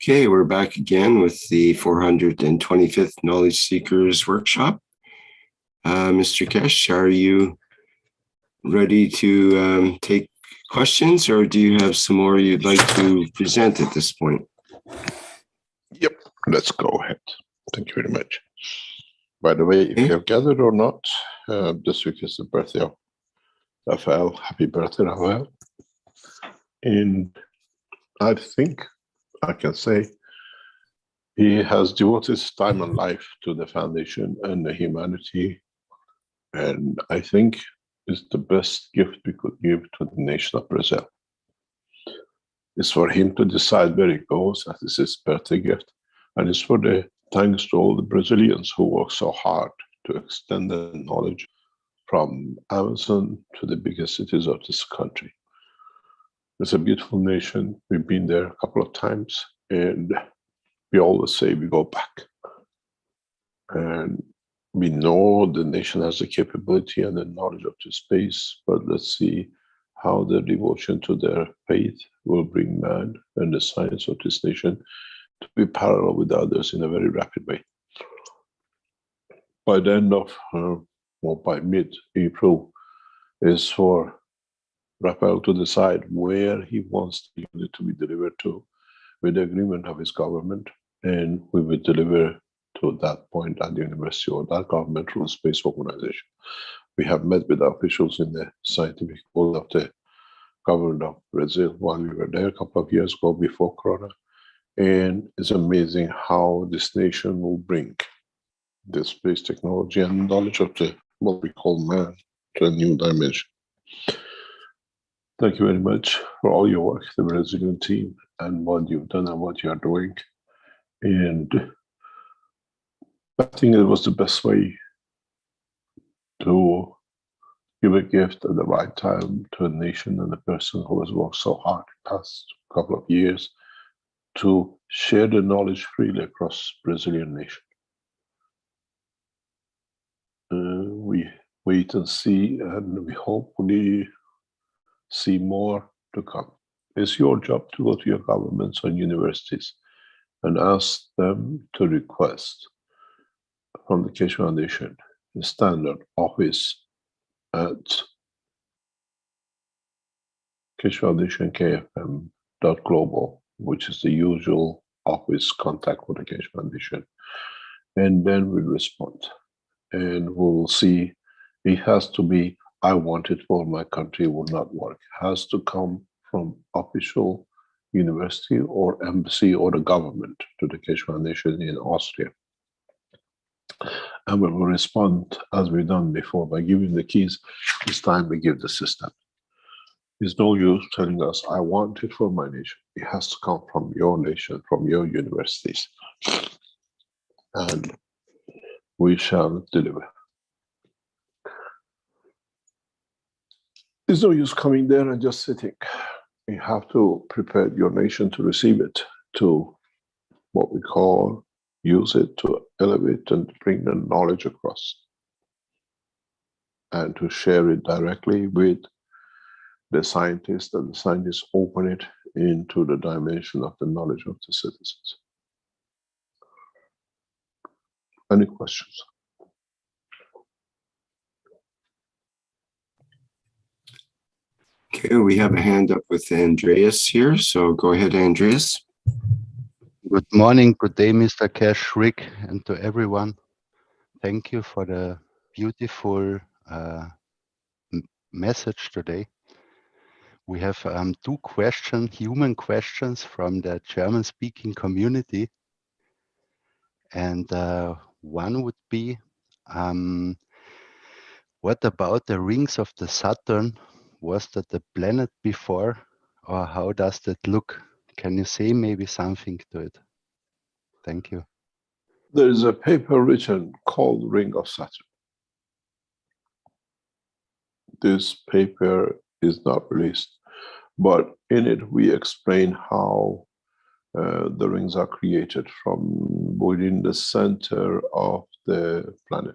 Okay, we're back again with the 425th Knowledge Seekers Workshop. Mr. Kesh, are you ready to take questions, or do you have some more you'd like to present at this point? Yep, let's go ahead. Thank you very much. By the way, if you have gathered or not, this week is the birthday of Raphael. Happy birthday, Raphael. And I think I can say he has devoted his time and life to the foundation and the humanity. And I think it's the best gift we could give to the nation of Brazil. It's for him to decide where he goes. That is his birthday gift. And it's for the thanks to all the Brazilians who work so hard to extend the knowledge from Amazon to the biggest cities of this country. It's a beautiful nation. We've been there a couple of times, and we always say we go back. And we know the nation has the capability and the knowledge of the space, but let's see how the devotion to their faith will bring man and the science of this nation to be parallel with others in a very rapid way. By the end of, or by mid-April, is for Raphael to decide where he wants the unit to be delivered to with the agreement of his government, and we will deliver to that point at the university or that governmental space organization. We have met with officials in the scientific world of the government of Brazil while we were there a couple of years ago before Corona, and it's amazing how this nation will bring the space technology and knowledge of the what we call man to a new dimension. Thank you very much for all your work, the Brazilian team, and what you've done and what you are doing. And I think it was the best way to give a gift at the right time to a nation and a person who has worked so hard the past couple of years to share the knowledge freely across Brazilian nation. We wait and see, and we hopefully see more to come. It's your job to go to your governments and universities and ask them to request from the Keshe Foundation a standard office at Keshe Foundation KFM.global, which is the usual office contact for the Keshe Foundation. And then we'll respond. And we'll see. It has to be, I want it for my country, will not work. It has to come from official university or embassy or the government to the Keshe Foundation in Austria. And we will respond as we've done before by giving the keys. It's time we give the system. There's no use telling us, I want it for my nation. It has to come from your nation, from your universities. And we shall deliver. There's no use coming there and just sitting. You have to prepare your nation to receive it, to what we call use it to elevate and bring the knowledge across, and to share it directly with the scientists, and the scientists open it into the dimension of the knowledge of the citizens. Any questions? Okay, we have a hand up with Andreas here, so go ahead, Andreas. Good morning, good day, Mr. Kesh, Rick, and to everyone. Thank you for the beautiful message today. We have two questions, human questions from the German-speaking community. And one would be, what about the rings of the Saturn? Was that the planet before, or how does that look? Can you say maybe something to it? Thank you. There is a paper written called Ring of Saturn. This paper is not released, but in it we explain how the rings are created from within the center of the planet.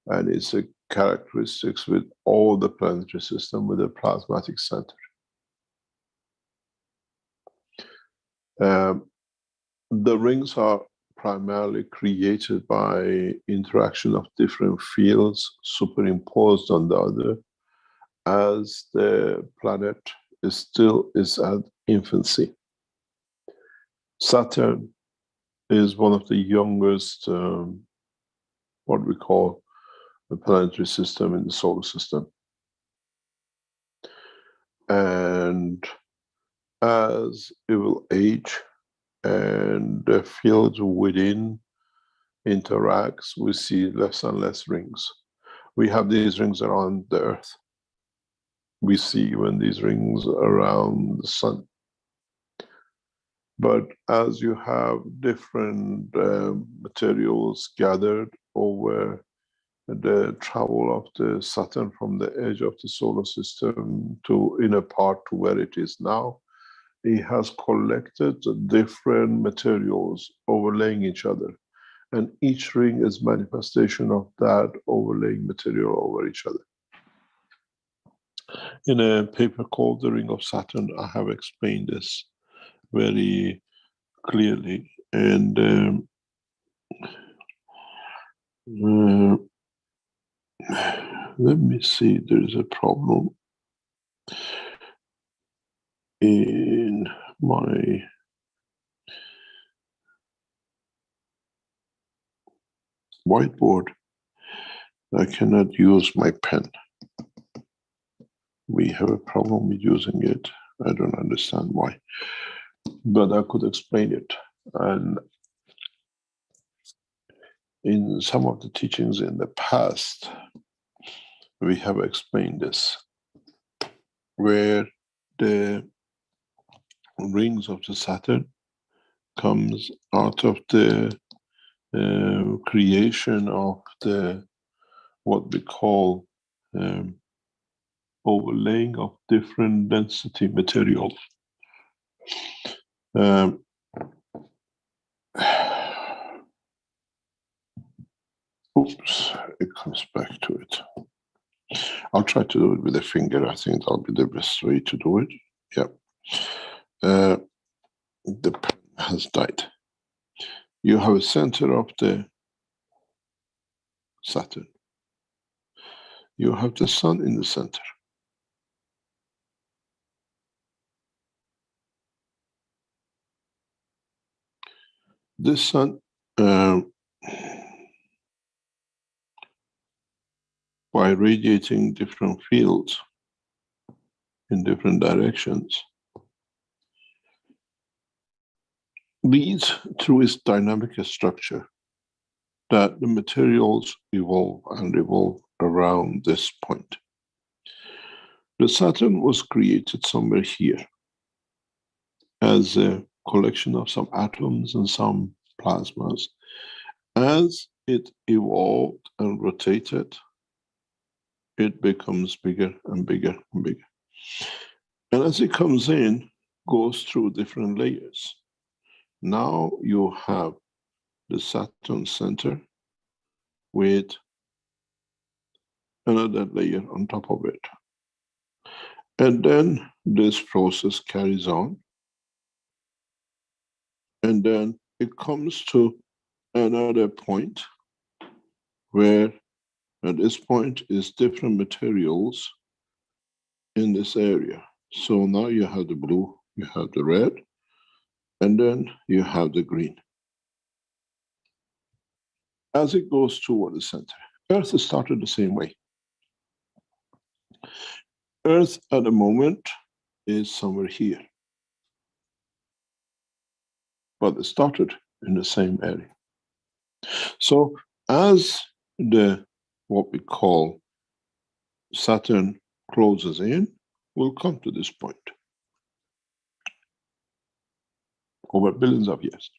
And it's a characteristics with all the planetary system with a plasmatic center. The rings are primarily created by interaction of different fields superimposed on the other, as the planet still is at infancy. Saturn is one of the youngest, what we call the planetary system in the solar system. And as it will age and the field within interacts, we see less and less rings. We have these rings around the Earth. We see even these rings around the sun. But as you have different materials gathered over the travel of the Saturn from the edge of the solar system to inner part to where it is now, it has collected different materials overlaying each other. And each ring is manifestation of that overlaying material over each other. In a paper called The Ring of Saturn, I have explained this very clearly. And let me see, there is a problem in my whiteboard. I cannot use my pen. We have a problem with using it. I don't understand why, but I could explain it. And in some of the teachings in the past, we have explained this, where the rings of the Saturn comes out of the creation of the what we call overlaying of different density materials. Oops, it comes back to it. I'll try to do it with a finger. I think that'll be the best way to do it. Yeah. The pen has died. You have a center of the Saturn. You have the sun in the center. This sun, by radiating different fields in different directions, leads through its dynamic structure that the materials evolve and revolve around this point. The Saturn was created somewhere here as a collection of some atoms and some plasmas. As it evolved and rotated, it becomes bigger and bigger and bigger. And as it comes in, goes through different layers. Now you have the Saturn center with another layer on top of it. And then this process carries on. And then it comes to another point where at this point is different materials in this area. So now you have the blue, you have the red, and then you have the green. As it goes toward the center, Earth started the same way. Earth at the moment is somewhere here, but it started in the same area. So as the what we call Saturn closes in, we'll come to this point over billions of years.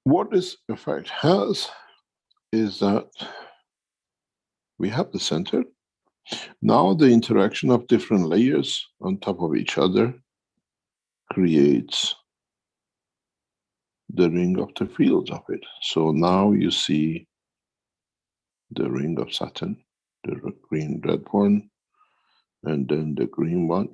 What this effect has is that we have the center. Now the interaction of different layers on top of each other creates the ring of the fields of it. So now you see the ring of Saturn, the green red one, and then the green one.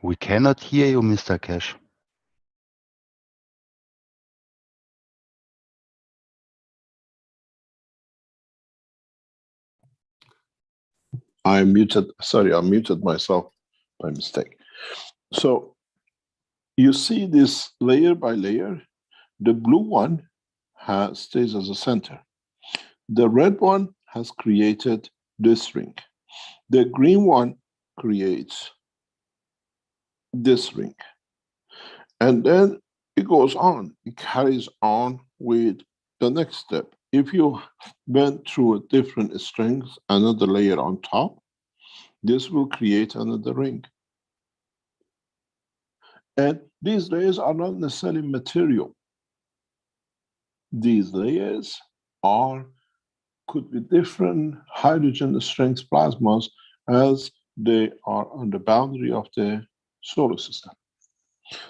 We cannot hear you, Mr. Cash. I muted myself by mistake. So you see this layer by layer, the blue one stays as a center. The red one has created this ring. The green one creates this ring. And then it goes on, it carries on with the next step. If you went through a different strength, another layer on top, this will create another ring. And these layers are not necessarily material. These layers could be different hydrogen strength plasmas as they are on the boundary of the solar system.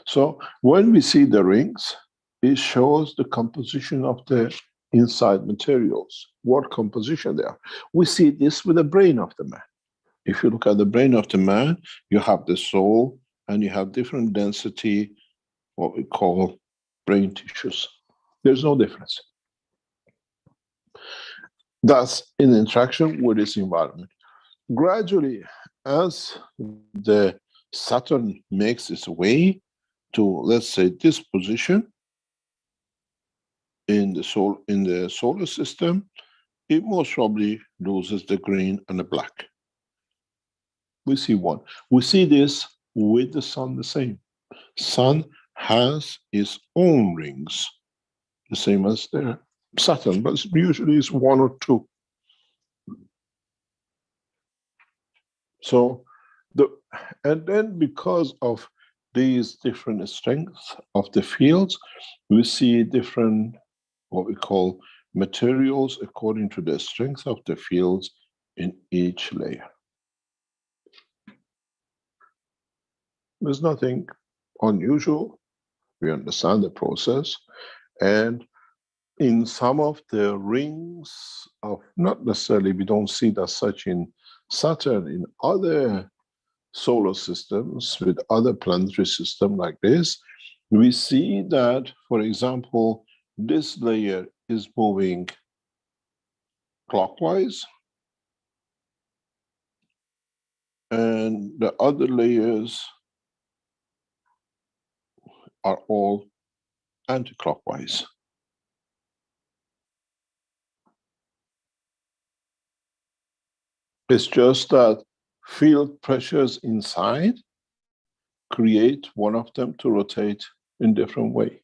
So when we see the rings, it shows the composition of the inside materials, what composition they are. We see this with the brain of the man. If you look at the brain of the man, you have the soul and you have different density, what we call brain tissues. There's no difference. That's in interaction with its environment. Gradually, as the Saturn makes its way to, let's say, this position in the solar system, it most probably loses the green and the black. We see one. We see this with the sun the same. Sun has its own rings, the same as the Saturn, but usually it's one or two. So, and then because of these different strengths of the fields, we see different, what we call materials according to the strength of the fields in each layer. There's nothing unusual. We understand the process. And in some of the rings of, not necessarily, we don't see that such in Saturn, in other solar systems with other planetary systems like this, we see that, for example, this layer is moving clockwise, and the other layers are all anti-clockwise. It's just that field pressures inside create one of them to rotate in different way.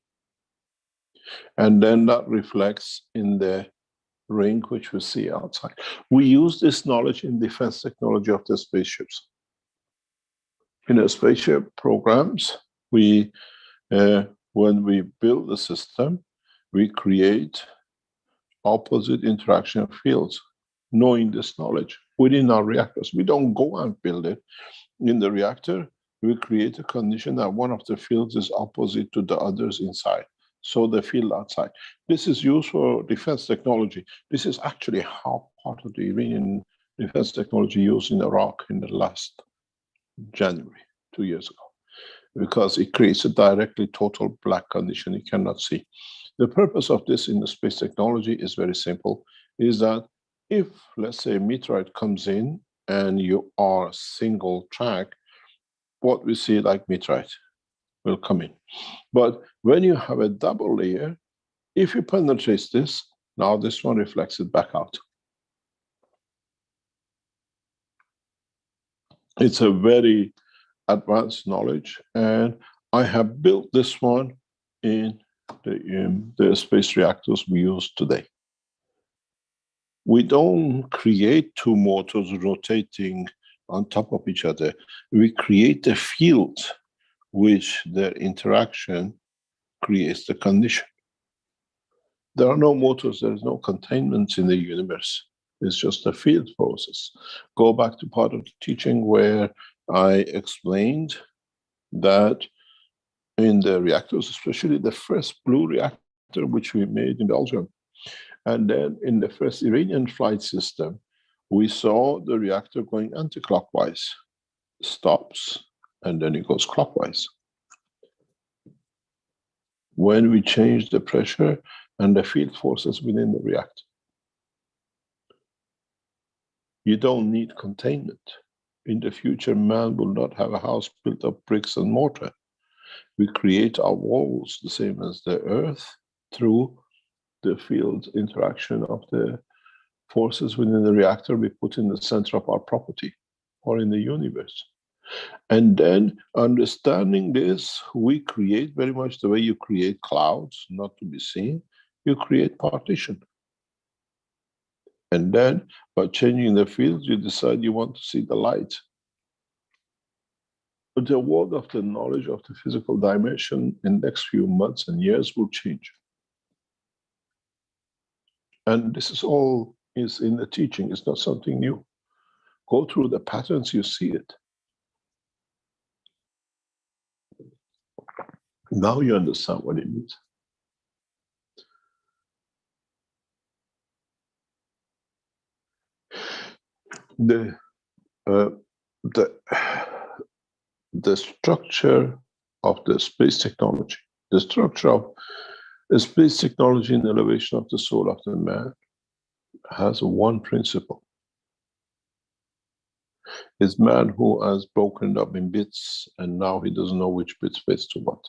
And then that reflects in the ring which we see outside. We use this knowledge in defense technology of the spaceships. In the spaceship programs, we when we build the system, we create opposite interaction fields, knowing this knowledge within our reactors. We don't go and build it. In the reactor, we create a condition that one of the fields is opposite to the others inside. So the field outside. This is used for defense technology. This is actually how part of the Iranian defense technology used in Iraq in the last January, 2 years ago, because it creates a directly total black condition you cannot see. The purpose of this in the space technology is very simple, is that if, let's say, a meteorite comes in and you are single track, what we see like meteorite will come in. But when you have a double layer, if you penetrate this, now this one reflects it back out. It's a very advanced knowledge, and I have built this one in the space reactors we use today. We don't create two motors rotating on top of each other. We create a field which their interaction creates the condition. There are no motors, there is no containment in the universe. It's just a field process. Go back to part of the teaching where I explained that in the reactors, especially the first blue reactor which we made in Belgium, and then in the first Iranian flight system, we saw the reactor going anti-clockwise, stops, and then it goes clockwise. When we change the pressure and the field forces within the reactor, you don't need containment. In the future, man will not have a house built of bricks and mortar. We create our walls the same as the earth through the field interaction of the forces within the reactor we put in the center of our property or in the universe. And then understanding this, we create very much the way you create clouds, not to be seen. You create partition. And then by changing the fields, you decide you want to see the light. But the world of the knowledge of the physical dimension in the next few months and years will change. And this is all is in the teaching. It's not something new. Go through the patterns, you see it. Now you understand what it means. The structure of the space technology, the structure of the space technology and elevation of the soul of the man has one principle. It's man who has broken it up in bits and now he doesn't know which bits fits to what.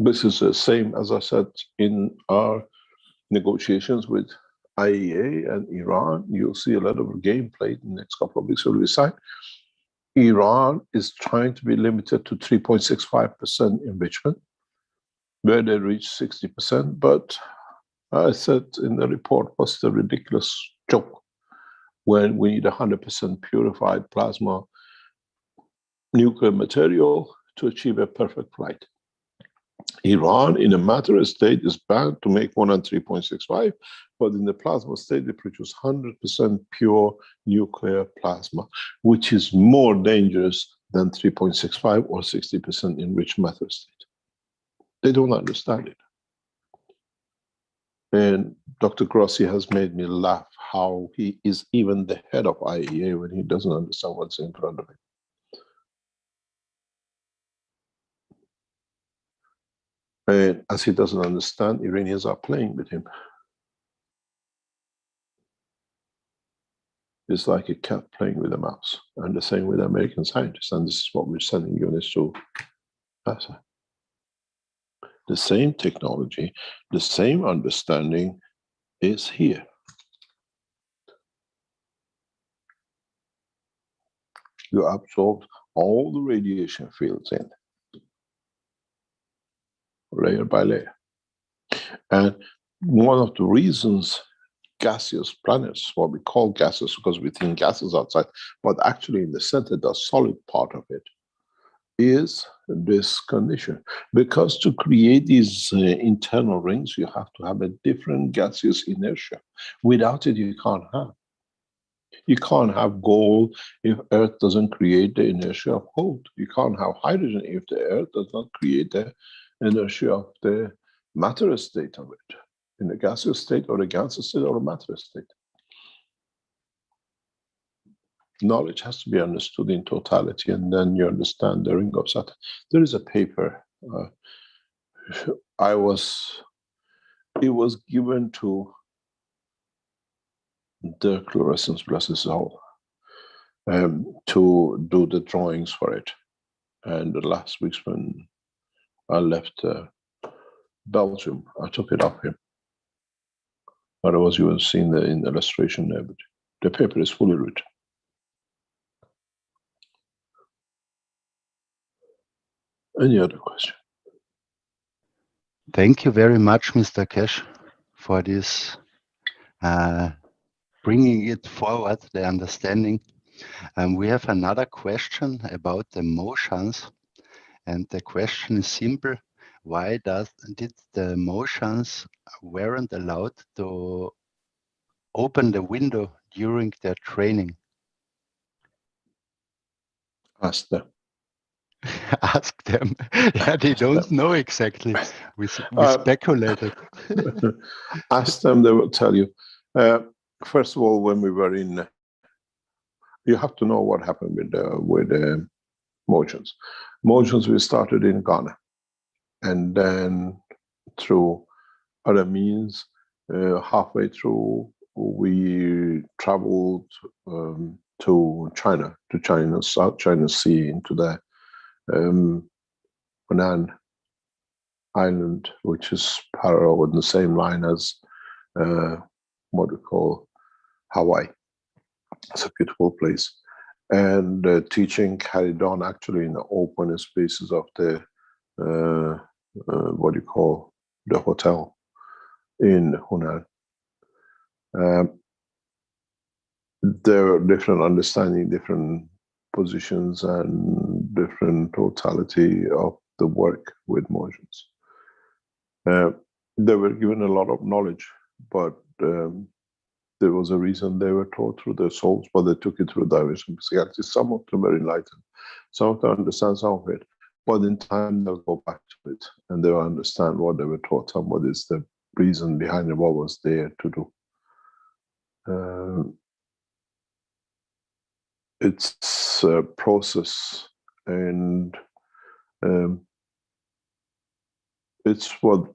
This is the same, as I said, in our negotiations with IEA and Iran. You'll see a lot of game played in the next couple of weeks will be signed. Iran is trying to be limited to 3.65% enrichment, where they reach 60%. But I said in the report, what's the ridiculous joke when we need 100% purified plasma nuclear material to achieve a perfect flight? Iran, in a matter state, is bound to make 103.65, but in the plasma state, they produce 100% pure nuclear plasma, which is more dangerous than 3.65 or 60% enriched matter state. They don't understand it. And Dr. Grossi has made me laugh how he is even the head of IAEA when he doesn't understand what's in front of him. And as he doesn't understand, Iranians are playing with him. It's like a cat playing with a mouse, and the same with American scientists. And this is what we're sending units to NASA. The same technology, the same understanding is here. You absorb all the radiation fields in, layer by layer. And one of the reasons gaseous planets, what we call gases because we think gases outside, but actually in the center, the solid part of it, is this condition. Because to create these internal rings, you have to have a different gaseous inertia. Without it, you can't have. You can't have gold if Earth doesn't create the inertia of gold. You can't have hydrogen if the Earth does not create the inertia of the matter state of it, in the gaseous state or the gaseous state or the matter state. Knowledge has to be understood in totality, and then you understand the ring of Saturn. There is a paper. It was given to Dirk Laurens, bless his soul, to do the drawings for it. And the last weeks when I left Belgium, I took it off him. Otherwise, you will see in the illustration there, but the paper is fully written. Any other question? Thank you very much, Mr. Kesh, for this bringing it forward, the understanding. We have another question about the motions, and the question is simple. Why did the motions weren't allowed to open the window during their training? Ask them. Ask them. Yeah, they don't know exactly. We speculated. Ask them, they will tell you. First of all, when we were in, you have to know what happened with the motions. Motions, we started in Ghana, and then through other means, halfway through, we traveled to China, South China Sea, into the Hunan Island, which is parallel with the same line as what we call Hawaii. It's a beautiful place. And teaching carried on actually in the open spaces of the, what do you call, the hotel in Hunan. There are different understanding, different positions, and different totality of the work with motions. They were given a lot of knowledge, but there was a reason they were taught through their souls, but they took it through diversion physicality. Some of them were enlightened, some of them understand some of it, but in time they'll go back to it and they'll understand what they were taught and what is the reason behind it, what was there to do. It's a process, and it's what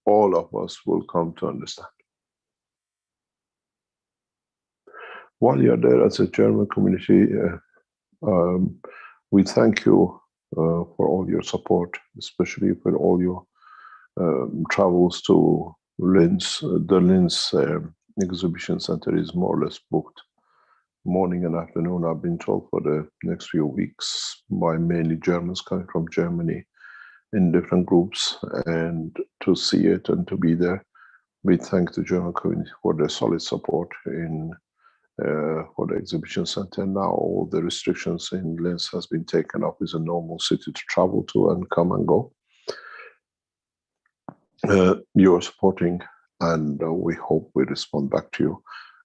all of us will come to understand. While you're there as a German community, we thank you for all your support, especially for all your travels to Linz. The Linz exhibition center is more or less booked morning and afternoon, I've been told, for the next few weeks by mainly Germans coming from Germany in different groups, and to see it and to be there. We thank the German community for their solid support in for the exhibition center. Now all the restrictions in Linz has been taken up. It's a normal city to travel to and come and go. You are supporting, and we hope we respond back to you.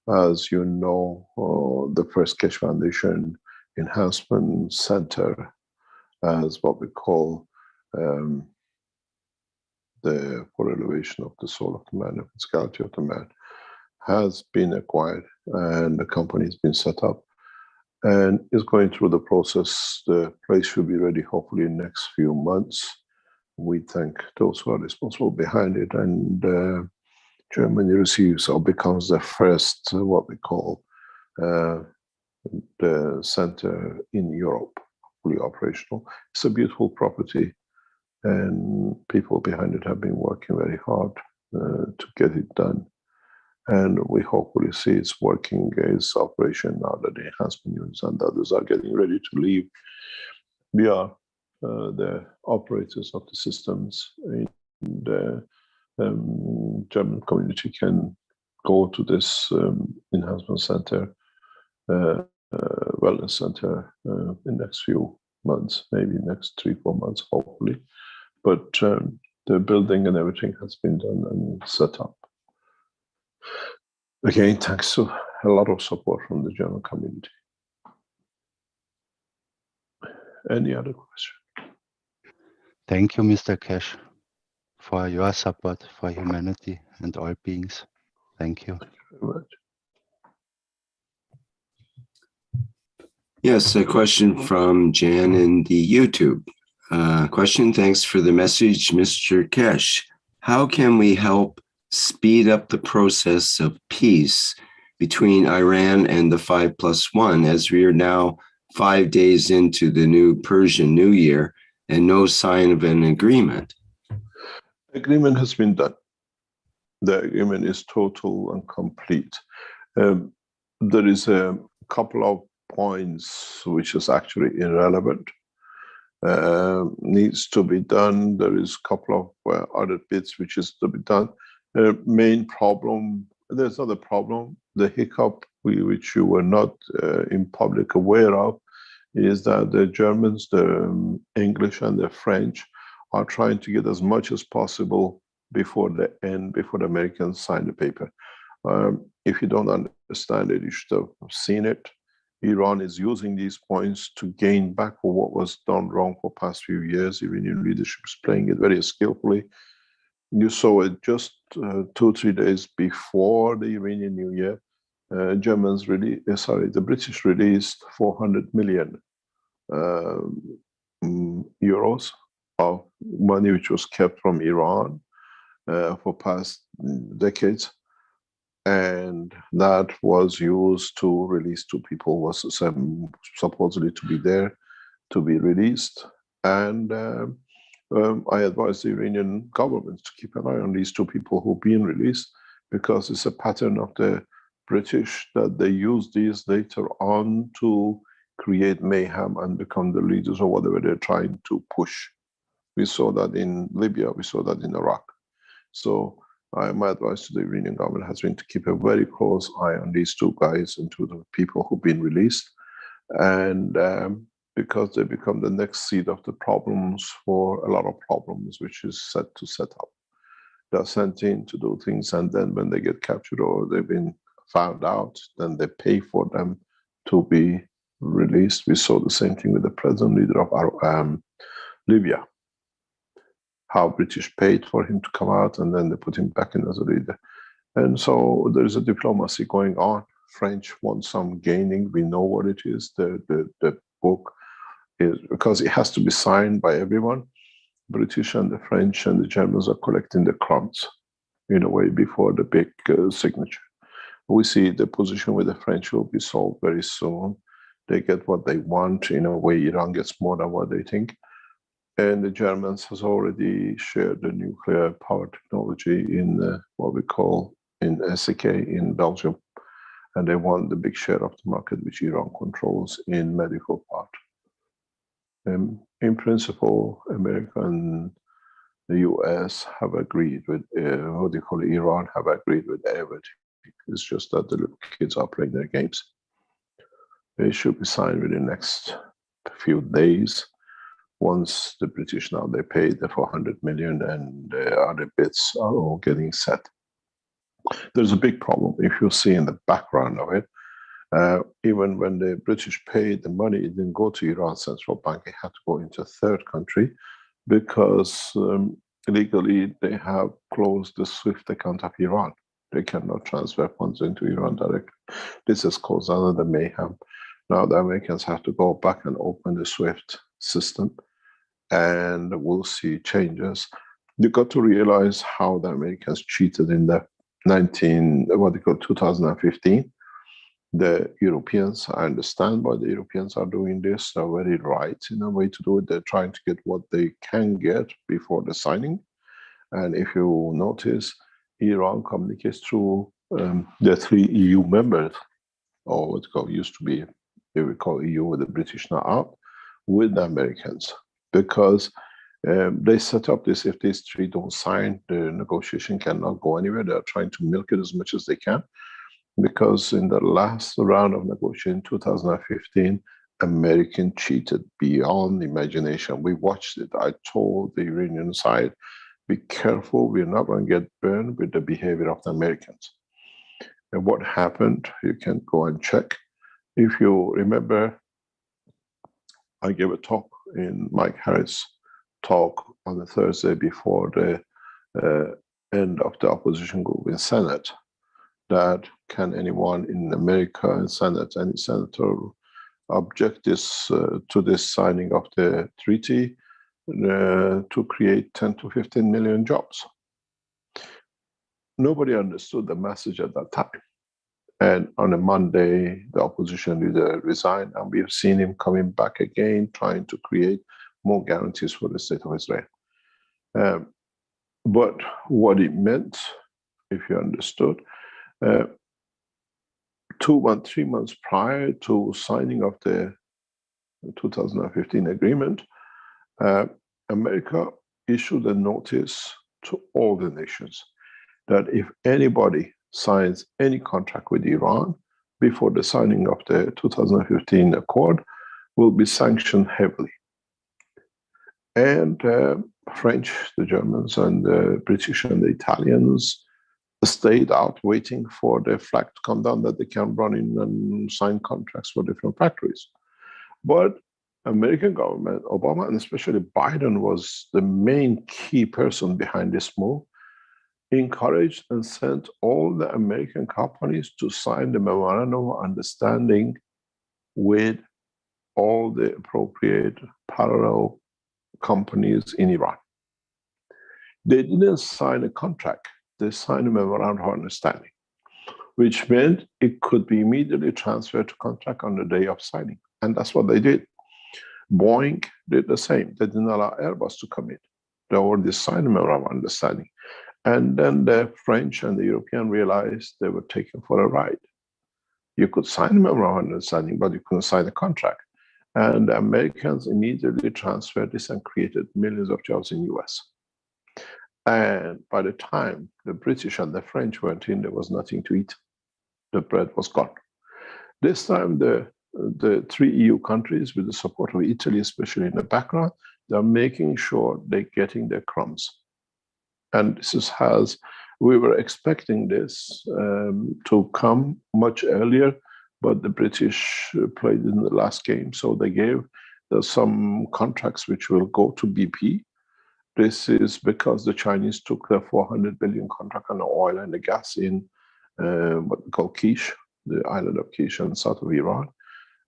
As you know, the First Keshe Foundation Enhancement Center, as what we call the for elevation of the soul of the man, the physicality of the man, has been acquired, and the company has been set up and is going through the process. The place should be ready hopefully in the next few months. We thank those who are responsible behind it, and Germany receives or becomes the first what we call the center in Europe, fully operational. It's a beautiful property, and people behind it have been working very hard to get it done. And we hopefully see it's working as operation now that the enhancement units and others are getting ready to leave. We are the operators of the systems, and the German community can go to this enhancement center, wellness center in the next few months, maybe next 3-4 months, hopefully. But the building and everything has been done and set up. Again, thanks to a lot of support from the German community. Any other question? Thank you, Mr. Keshe, for your support for humanity and all beings. Thank you. Thank you very much. Yes, a question from Jan in the YouTube. Question, thanks for the message, Mr. Keshe. How can we help speed up the process of peace between Iran and the 5+1, as we are now 5 days into the new Persian New Year and no sign of an agreement? Agreement has been done. The agreement is total and complete. There is a couple of points which is actually irrelevant. Needs to be done. There is a couple of other bits which is to be done. Main problem, there's not a problem. The hiccup which you were not in public aware of is that the Germans, the English and the French are trying to get as much as possible before the end, before the Americans sign the paper. If you don't understand it, you should have seen it. Iran is using these points to gain back for what was done wrong for past few years. Iranian leadership is playing it very skillfully. You saw it just 2-3 days before the Iranian New Year. The British released 400 million euros of money which was kept from Iran for past decades, and that was used to release 2 people who was supposedly to be there to be released. And I advise the Iranian government to keep an eye on these 2 people who've been released, because it's a pattern of the British that they use these later on to create mayhem and become the leaders of whatever they're trying to push. We saw that in Libya, we saw that in Iraq. So my advice to the Iranian government has been to keep a very close eye on these 2 guys and 2 the people who've been released, and because they become the next seed of the problems for a lot of problems which is set to set up. They're sent in to do things, and then when they get captured or they've been found out, then they pay for them to be released. We saw the same thing with the present leader of Libya, how British paid for him to come out, and then they put him back in as a leader. And so there is a diplomacy going on. French want some gaining. We know what it is. The book is, because it has to be signed by everyone. British and the French and the Germans are collecting the crumbs in a way before the big signature. We see the position with the French will be solved very soon. They get what they want. In a way, Iran gets more than what they think. And the Germans has already shared the nuclear power technology in what we call in SEK in Belgium. And they want the big share of the market which Iran controls in medical part. In principle, America and the US have agreed with, what they call Iran have agreed with everything. It's just that the little kids are playing their games. They should be signed within the next few days. Once the British now, they paid the 400 million and the other bits are all getting set. There's a big problem. If you see in the background of it, even when the British paid the money, it didn't go to Iran Central Bank. It had to go into a third country because legally they have closed the SWIFT account of Iran. They cannot transfer funds into Iran directly. This has caused another mayhem. Now the Americans have to go back and open the SWIFT system, and we'll see changes. You got to realize how the Americans cheated in the 2015. The Europeans, I understand why the Europeans are doing this. They're very right in a way to do it. They're trying to get what they can get before the signing. And if you notice, Iran communicates through the 3 EU members, or what used to be, they would call EU with the British now out, with the Americans. Because they set up this, if these 3 don't sign, the negotiation cannot go anywhere. They're trying to milk it as much as they can. Because in the last round of negotiation in 2015, American cheated beyond imagination. We watched it. I told the Iranian side, be careful, we're not going to get burned with the behavior of the Americans. And what happened, you can go and check. If you remember, I gave a talk in Mike Harris' talk on the Thursday before the end of the opposition group in Senate, that can anyone in America and Senate, any senator, object this to this signing of the treaty to create 10 to 15 million jobs? Nobody understood the message at that time. And on a Monday, the opposition leader resigned, and we have seen him coming back again, trying to create more guarantees for the state of Israel. But what it meant, if you understood, 3 months prior to signing of the 2015 agreement, America issued a notice to all the nations that if anybody signs any contract with Iran before the signing of the 2015 accord, will be sanctioned heavily. And French, the Germans, and the British and the Italians stayed out waiting for the flag to come down that they can run in and sign contracts for different factories. But American government, Obama and especially Biden, was the main key person behind this move. encouraged and sent all the American companies to sign the memorandum of understanding with all the appropriate parallel companies in Iran. They didn't sign a contract, they signed a memorandum of understanding, which meant it could be immediately transferred to contract on the day of signing. And that's what they did. Boeing did the same. They didn't allow Airbus to come in. They already signed a memorandum of understanding. And then the French and the European realized they were taken for a ride. You could sign a memorandum of understanding, but you couldn't sign a contract. And the Americans immediately transferred this and created millions of jobs in the US. And by the time the British and the French went in, there was nothing to eat. The bread was gone. This time, the three EU countries, with the support of Italy, especially in the background, they're making sure they're getting their crumbs. And we were expecting this to come much earlier, but the British played in the last game. So they gave some contracts which will go to BP. This is because the Chinese took their 400 billion contract on the oil and the gas in what we call Kish, the island of Kish in south of Iran.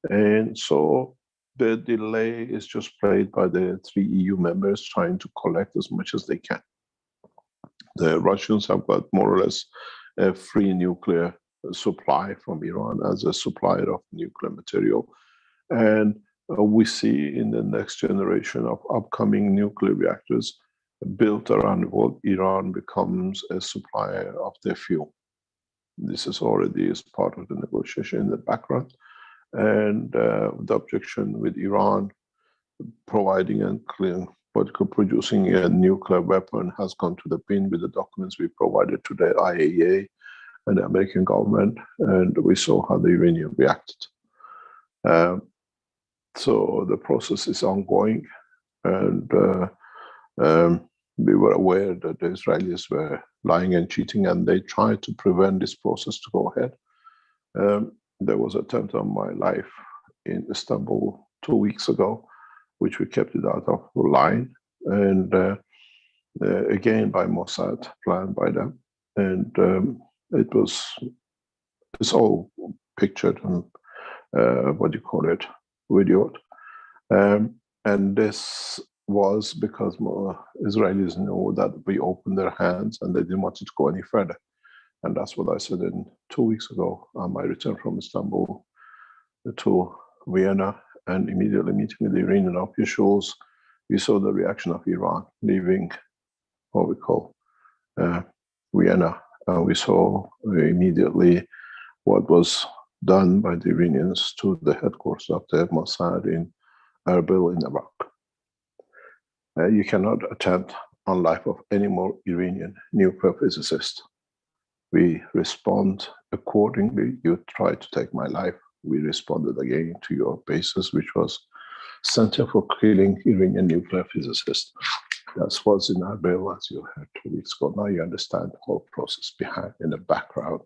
And so the delay is just played by the three EU members trying to collect as much as they can. The Russians have got more or less a free nuclear supply from Iran as a supplier of nuclear material. And we see in the next generation of upcoming nuclear reactors built around the world, Iran becomes a supplier of their fuel. This is already as part of the negotiation in the background. And the objection with Iran providing and producing a nuclear weapon has gone to the bin with the documents we provided to the IAEA and the American government, and we saw how the Iranian reacted. So the process is ongoing, and we were aware that the Israelis were lying and cheating, and they tried to prevent this process to go ahead. There was an attempt on my life in Istanbul 2 weeks ago, which we kept it out of line, and again by Mossad, planned by them, and it's all pictured and videoed, and this was because Israelis knew that we opened their hands and they didn't want it to go any further. And that's what I said 2 weeks ago on my return from Istanbul to Vienna, and immediately meeting with the Iranian officials. We saw the reaction of Iran leaving what we call Vienna. We saw immediately what was done by the Iranians to the headquarters of the Mossad in Erbil in Iraq. You cannot attempt on life of any more Iranian nuclear physicist. We respond accordingly. You tried to take my life. We responded again to your basis, which was Center for Killing Iranian Nuclear Physicists. That was in Erbil, as you heard 2 weeks ago. Now you understand the whole process behind, in the background.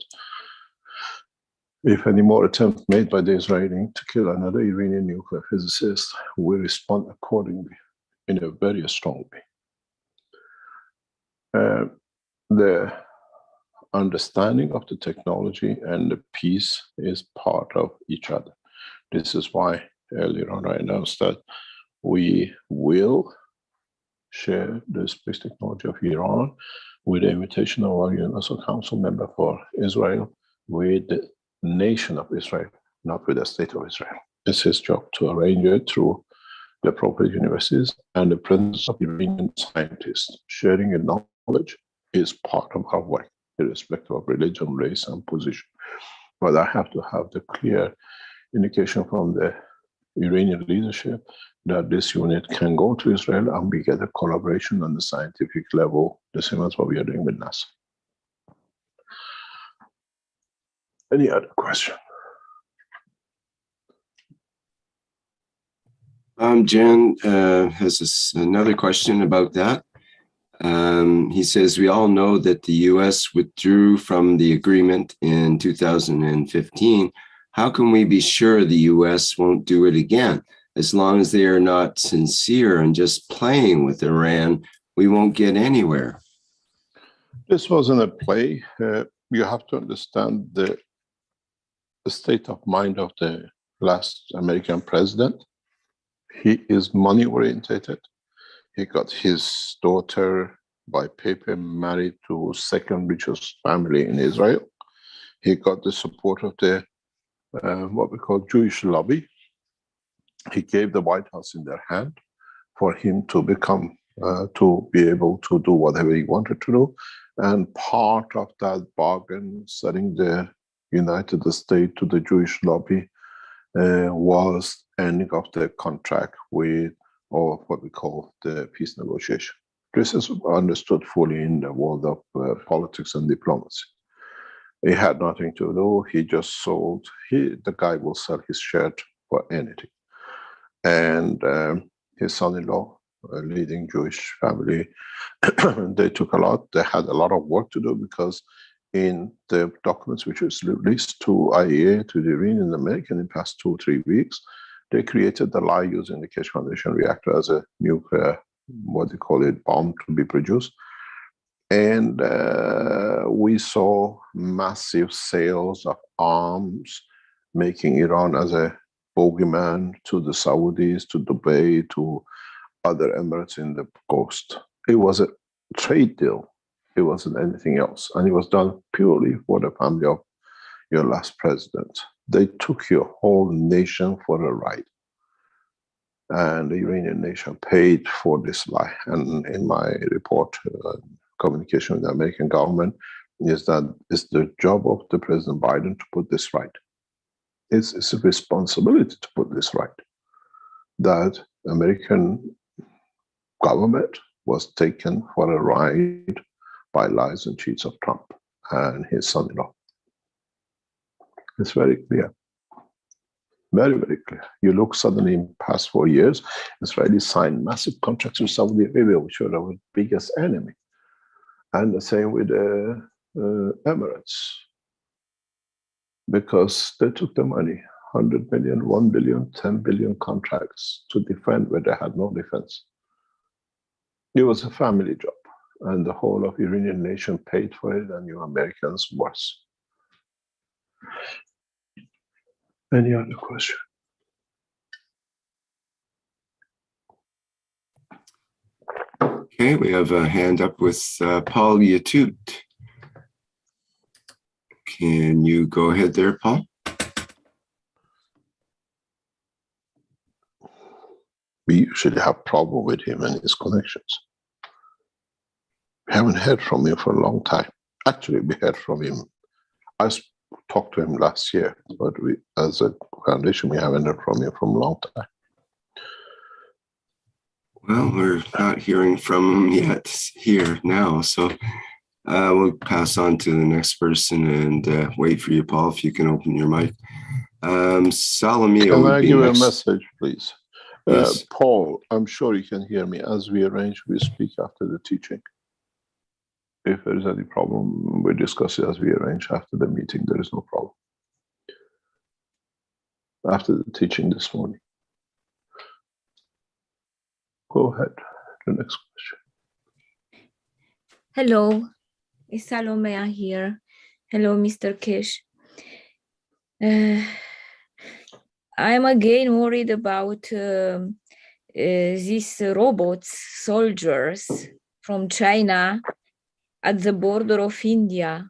If any more attempts made by the Israelis to kill another Iranian nuclear physicist, we respond accordingly in a very strong way. The understanding of the technology and the peace is part of each other. This is why earlier on I announced that we will share the space technology of Iran with the invitation of our Universal Council member for Israel with the nation of Israel, not with the state of Israel. It's his job to arrange it through the appropriate universities and the presence of Iranian scientists. Sharing your knowledge is part of our work, irrespective of religion, race, and position. But I have to have the clear indication from the Iranian leadership that this unit can go to Israel and we get a collaboration on the scientific level, the same as what we are doing with NASA. Any other question? Jan has another question about that. He says, we all know that the US withdrew from the agreement in 2015. How can we be sure the US won't do it again? As long as they are not sincere and just playing with Iran, we won't get anywhere. This wasn't a play. You have to understand the state of mind of the last American president. He is money orientated. He got his daughter by paper married to second richest family in Israel. He got the support of the what we call Jewish lobby. He gave the White House in their hand for him to become, to be able to do whatever he wanted to do. And part of that bargain, selling the United States to the Jewish lobby, was ending of the contract with, or what we call the peace negotiation. This is understood fully in the world of politics and diplomacy. He had nothing to do. He just sold. The guy will sell his shirt for anything. And his son-in-law, a leading Jewish family, they took a lot. They had a lot of work to do because in the documents which was released to IAEA, to the Iranian American in the past 2 or 3 weeks, they created the lie using the Keshe Foundation reactor as a nuclear, what they call it, bomb to be produced. And we saw massive sales of arms, making Iran as a bogeyman to the Saudis, to Dubai, to other emirates in the coast. It was a trade deal. It wasn't anything else. And it was done purely for the family of your last president. They took your whole nation for a ride. And the Iranian nation paid for this lie. And in my report, communication with the American government, is that it's the job of the President Biden to put this right. It's a responsibility to put this right. That American government was taken for a ride by lies and cheats of Trump and his son-in-law. It's very clear. Very, very clear. You look suddenly in the past 4 years, Israeli signed massive contracts with Saudi Arabia, which were our biggest enemy. And the same with the Emirates. Because they took the money, 100 million, 1 billion, 10 billion contracts to defend where they had no defense. It was a family job. And the whole of Iranian nation paid for it, and you Americans worse. Any other question? Okay, we have a hand up with Paul Yatut. Can you go ahead there, Paul? We usually have problem with him and his connections. We haven't heard from him for a long time. Actually, we heard from him. I talked to him last year, but we, as a foundation, we haven't heard from him for a long time. Well, we're not hearing from him yet here now, so we'll pass on to the next person and wait for you, Paul, if you can open your mic. Salamio. Can I give a message, please? Yes. Paul, I'm sure you can hear me. As we arrange, we speak after the teaching. If there is any problem, we discuss it as we arrange after the meeting. There is no problem. After the teaching this morning. Go ahead. The next question. Hello, it's Salomea here. Hello, Mr. Keshe. I'm again worried about these robots, soldiers from China at the border of India.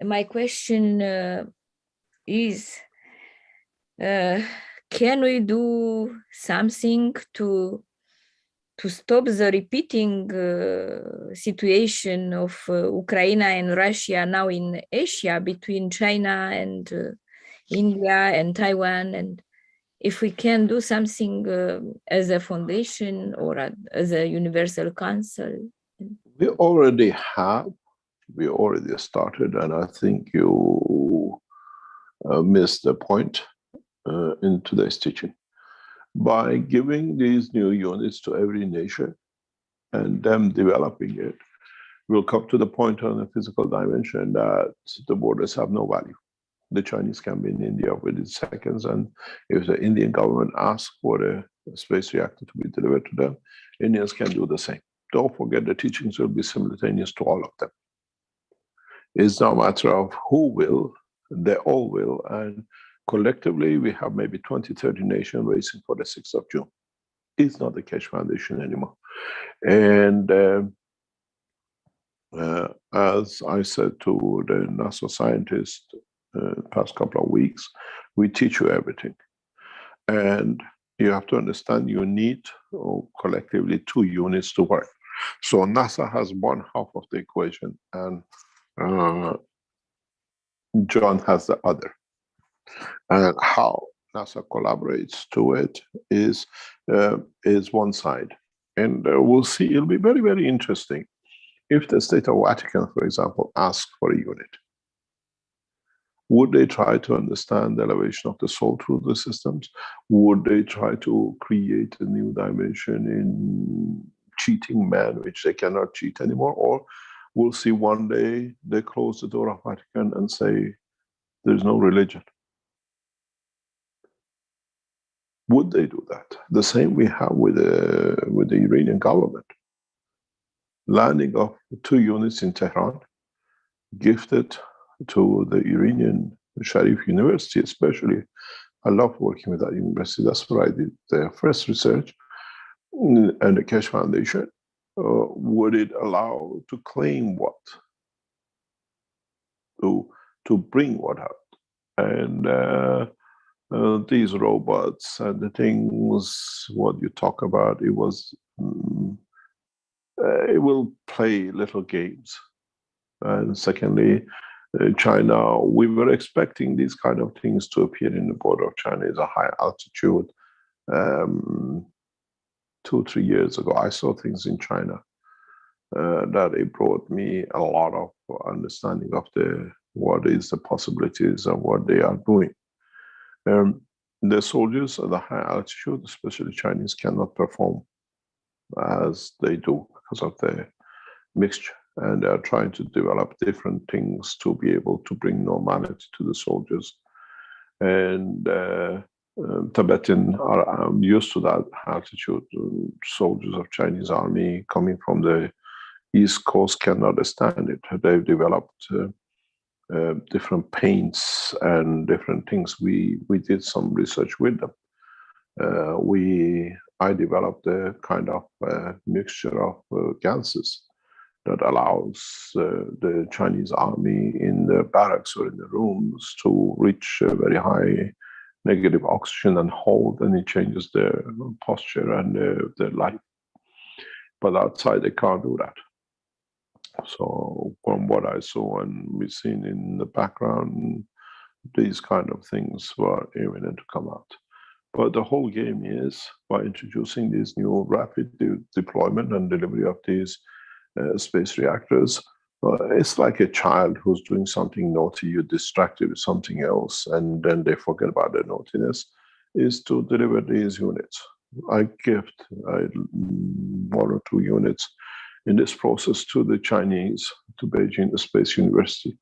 My question is, can we do something to stop the repeating situation of Ukraine and Russia now in Asia between China and India and Taiwan, and if we can do something as a foundation or as a universal council? We already have. We already started, and I think you missed the point in today's teaching. By giving these new units to every nation and them developing it, we'll come to the point on the physical dimension that the borders have no value. The Chinese can be in India within seconds, and if the Indian government asks for a space reactor to be delivered to them, Indians can do the same. don't forget the teachings will be simultaneous to all of them. It's not a matter of who will, they all will, and collectively we have maybe 20, 30 nations racing for the 6th of June. It's not the Keshe Foundation anymore. And as I said to the NASA scientists past couple of weeks, we teach you everything. And you have to understand you need collectively 2 units to work. So NASA has one half of the equation and John has the other. And how NASA collaborates to it is one side. And we'll see, it'll be very, very interesting if the State of Vatican, for example, asks for a unit. Would they try to understand the elevation of the soul through the systems? Would they try to create a new dimension in cheating man, which they cannot cheat anymore? Or we'll see one day they close the door of Vatican and say, there's no religion. Would they do that? The same we have with the Iranian government. Landing of 2 units in Tehran, gifted to the Iranian Sharif University, especially. I love working with that university. That's where I did the first research, and the Keshe Foundation. Would it allow to claim what? To bring what out? And these robots and the things, what you talk about, it was, it will play little games. And secondly, China, we were expecting these kind of things to appear in the border of China. It's a high altitude. 2-3 years ago, I saw things in China that it brought me a lot of understanding of what is the possibilities of what they are doing. The soldiers at the high altitude, especially Chinese, cannot perform as they do because of the mixture. And they are trying to develop different things to be able to bring normality to the soldiers. And Tibetan are used to that altitude. Soldiers of Chinese army coming from the East Coast cannot stand it. They've developed different paints and different things. We did some research with them. I developed a kind of mixture of gases that allows the Chinese army in the barracks or in the rooms to reach a very high negative oxygen and hold, and it changes their posture and their life. But outside they can't do that. So from what I saw and we've seen in the background, these kind of things were imminent to come out. But the whole game is by introducing these new rapid deployment and delivery of these space reactors. It's like a child who's doing something naughty, you distract it with something else, and then they forget about their naughtiness, is to deliver these units. I gift 1 or 2 units in this process to the Chinese, to Beijing Space University,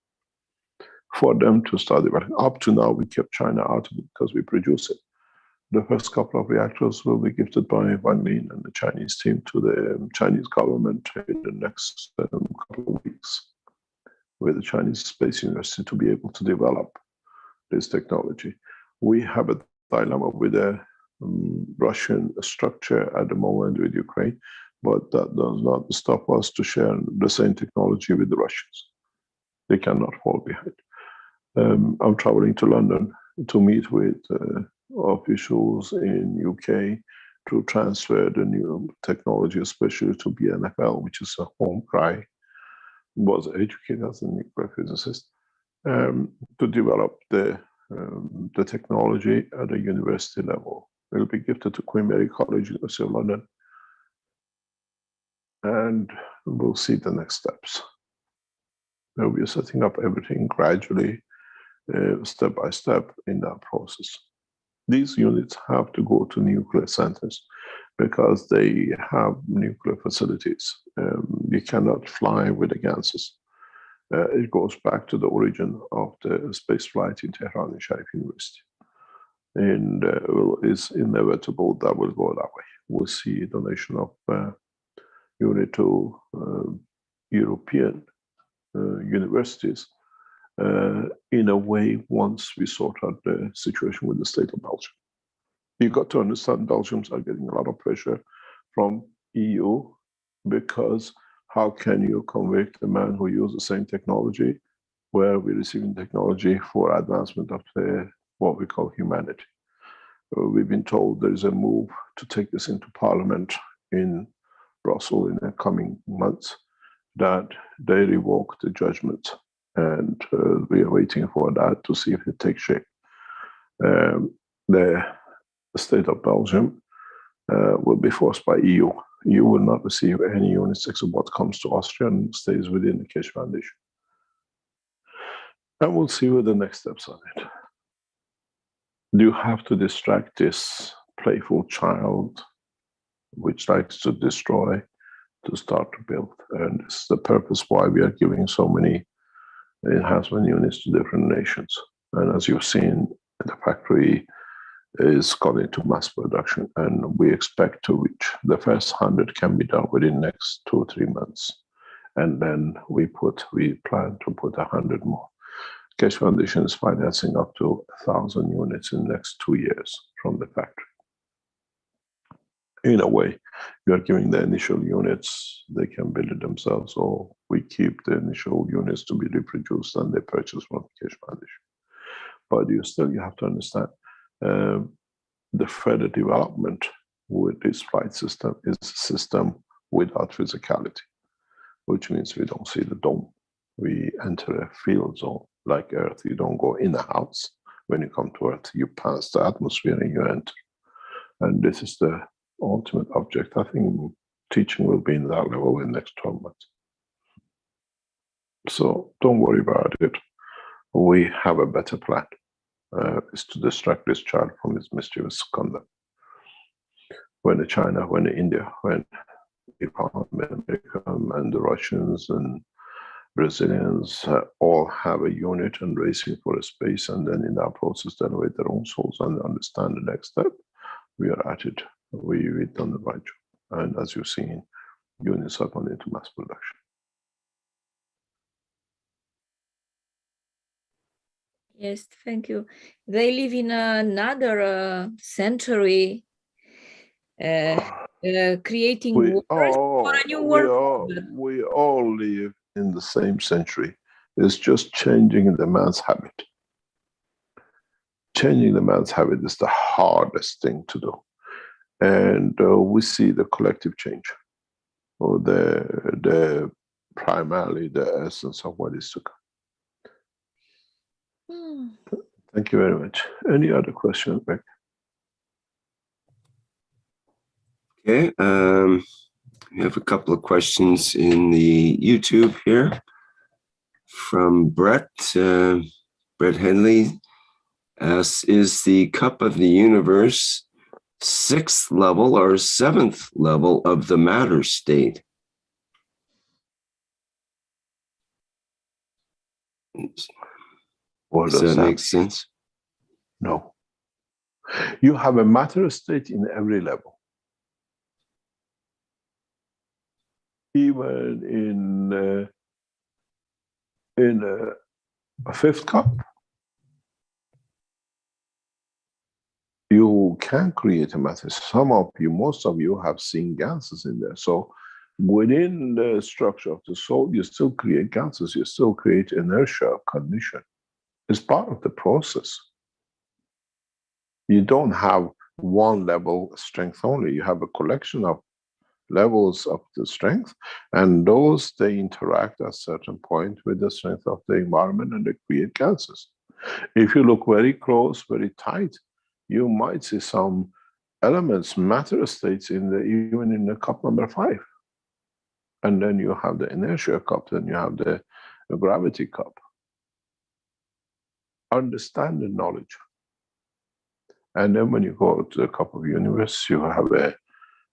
for them to start developing. Up to now, we kept China out of it because we produce it. The first couple of reactors will be gifted by Wang Lin and the Chinese team to the Chinese government in the next couple of weeks, with the Chinese Space University to be able to develop this technology. We have a dilemma with the Russian structure at the moment with Ukraine, but that does not stop us to share the same technology with the Russians. They cannot fall behind. I'm traveling to London to meet with officials in UK to transfer the new technology, especially to BNFL, which is a home cry, was educated as a nuclear physicist, to develop the technology at a university level. It will be gifted to Queen Mary College, University of London, and we'll see the next steps. We are setting up everything gradually, step by step in that process. These units have to go to nuclear centers because they have nuclear facilities. You cannot fly with the gases. It goes back to the origin of the space flight in Tehran and Sharif University. And it's inevitable that will go that way. We'll see donation of unit to European universities in a way once we sort out the situation with the state of Belgium. You got to understand Belgians are getting a lot of pressure from EU because how can you convict a man who uses the same technology where we're receiving technology for advancement of what we call humanity. We've been told there is a move to take this into Parliament in Brussels in the coming months, that they revoke the judgment, and we are waiting for that to see if it takes shape. The state of Belgium will be forced by EU. EU will not receive any units except what comes to Austria and stays within the Keshe Foundation. And we'll see what the next steps on it. Do you have to distract this playful child which likes to destroy to start to build? And this is the purpose why we are giving so many enhancement units to different nations. And as you've seen, the factory is gone into mass production, and we expect to reach the first 100 can be done within the next 2 or 3 months. And then we plan to put 100 more. Keshe Foundation is financing up to 1,000 units in the next 2 years from the factory. In a way, we are giving the initial units, they can build it themselves, or we keep the initial units to be reproduced and they purchase from the Keshe Foundation. But you have to understand, the further development with this flight system is a system without physicality, which means we don't see the dome. We enter a field zone like Earth. You don't go in a house. When you come to Earth, you pass the atmosphere and you enter. And this is the ultimate object. I think teaching will be in that level in the next 12 months. So don't worry about it. We have a better plan. Is to distract this child from his mischievous conduct. When China, when India, when Japan, America, and the Russians and Brazilians all have a unit and racing for a space, and then in that process they elevate their own souls and understand the next step, we are at it. We've done the right job. And as you've seen, units are gone into mass production. Yes, thank you. They live in another century, creating wars for a new world. We all live in the same century. It's just changing the man's habit. Changing the man's habit is the hardest thing to do. And we see the collective change, or primarily the essence of what is to come. Thank you very much. Any other questions, Beck? Okay, we have a couple of questions in the YouTube here from Brett. Brett Henley asks, is the cup of the universe 6th level or 7th level of the matter state? Does that make sense? No. You have a matter state in every level. Even in a 5th cup, you can create a matter. Most of you have seen gases in there. So within the structure of the soul, you still create gases, you still create inertia, condition. It's part of the process. You don't have one level strength only. You have a collection of levels of the strength, and those, they interact at a certain point with the strength of the environment and they create gases. If you look very close, very tight, you might see some elements, matter states even in the cup number 5. And then you have the inertia cup, then you have the gravity cup. Understand the knowledge. And then when you go to the cup of universe, you have a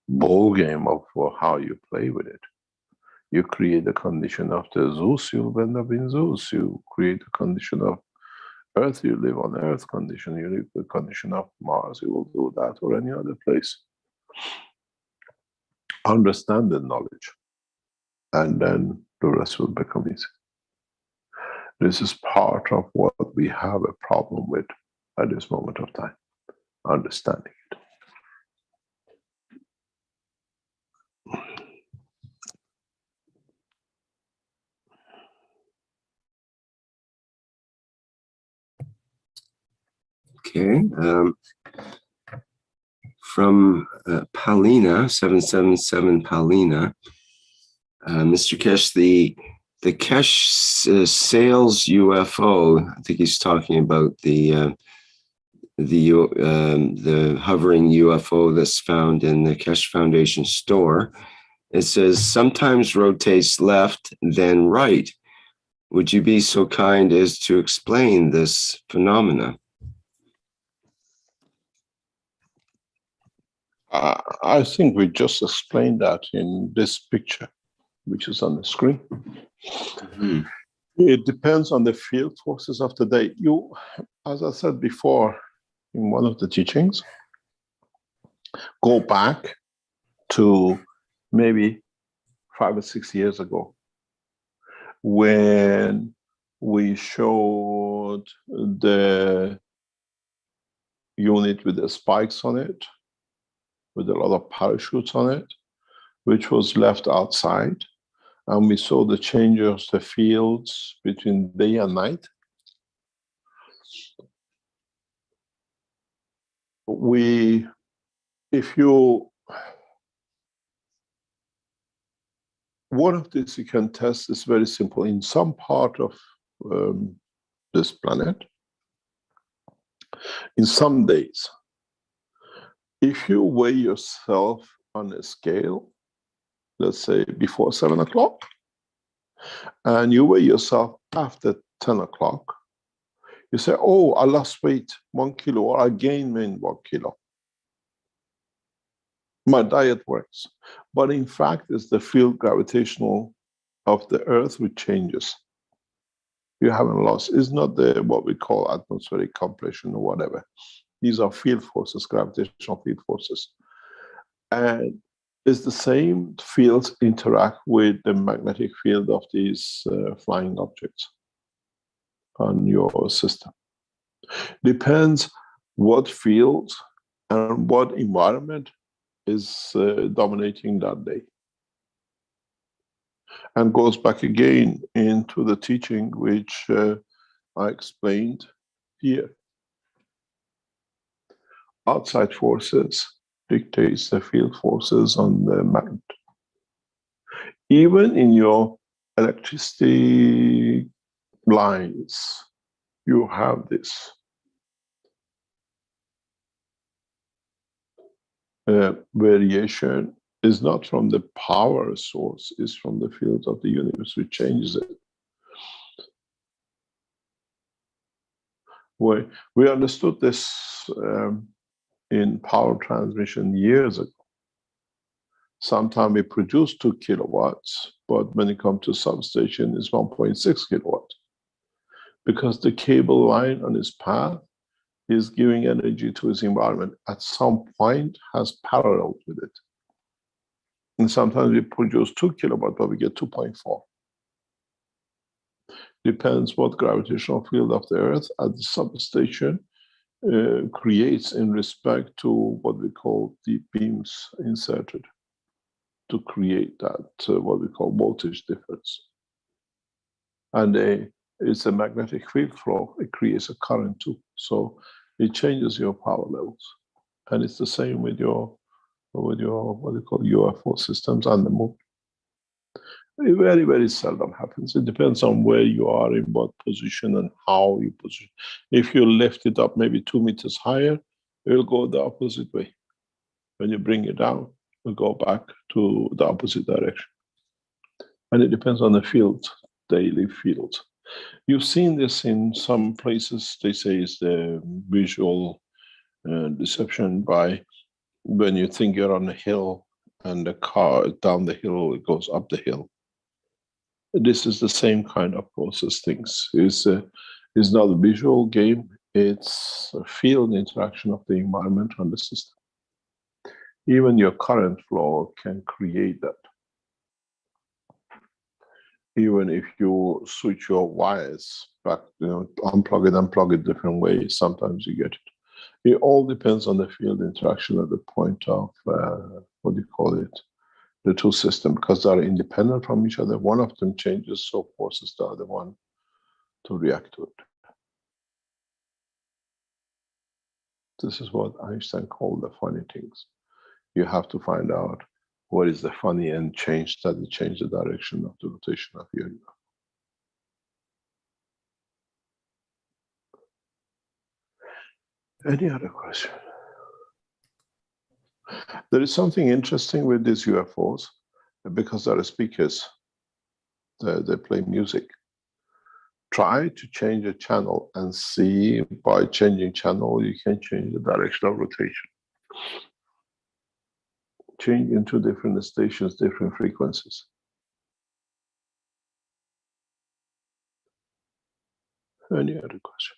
ball game of how you play with it. You create the condition of the Zeus, you end up in Zeus. You create the condition of Earth, you live on Earth condition. You live the condition of Mars, you will do that, or any other place. Understand the knowledge. and then the rest will become easy. This is part of what we have a problem with at this moment of time, understanding it. Okay. From Paulina, 777 Paulina. Mr. Kesh, the Kesh sales UFO, I think he's talking about the hovering UFO that's found in the Kesh Foundation store. It says sometimes rotates left, then right. Would you be so kind as to explain this phenomena? I think we just explained that in this picture, which is on the screen. Mm-hmm. It depends on the field forces of the day. You, as I said before in one of the teachings, go back to maybe 5 or 6 years ago when we showed the unit with the spikes on it, with a lot of parachutes on it, which was left outside. And we saw the changes, the fields between day and night. One of these you can test is very simple. In some part of this planet, in some days, if you weigh yourself on a scale, let's say before 7 o'clock, and you weigh yourself after 10 o'clock, you say, oh, I lost weight 1 kilo, or I gained weight 1 kilo. My diet works. But in fact, it's the field gravitational of the Earth which changes. You haven't lost. It's not the what we call atmospheric compression or whatever. These are field forces, gravitational field forces. And it's the same fields interact with the magnetic field of these flying objects on your system. Depends what fields and what environment is dominating that day. And goes back again into the teaching which I explained here. Outside forces dictates the field forces on the magnet. Even in your electricity lines, you have this. Variation is not from the power source, it's from the field of the universe which changes it. We understood this in power transmission years ago. Sometimes we produce 2 kilowatts, but when it comes to substation, it's 1.6 kilowatts. Because the cable line on its path is giving energy to its environment. At some point, has parallel with it. And sometimes we produce 2 kilowatts, but we get 2.4. Depends what gravitational field of the Earth at the substation creates in respect to what we call the beams inserted to create that what we call voltage difference. And it's a magnetic field flow. It creates a current too. So it changes your power levels. And it's the same with your what we call UFO systems and the moon. It very, very seldom happens. It depends on where you are, in what position and how you position. If you lift it up maybe 2 meters higher, it will go the opposite way. When you bring it down, it will go back to the opposite direction. And it depends on the field, daily field. You've seen this in some places. They say it's the visual deception by when you think you're on a hill and the car down the hill, it goes up the hill. This is the same kind of process things. It's not a visual game, it's a field interaction of the environment on the system. Even your current flow can create that. even if you switch your wires back, unplug it different ways, sometimes you get it. It all depends on the field interaction at the point of, what do you call it, the two systems, because they are independent from each other. One of them changes, so forces the other one to react to it. This is what Einstein called the funny things. You have to find out what is the funny and change the direction of the rotation of your universe. Any other question? There is something interesting with these UFOs, because there are speakers, they play music. Try to change a channel and see, by changing channel, you can change the direction of rotation. Change into different stations, different frequencies. Any other question?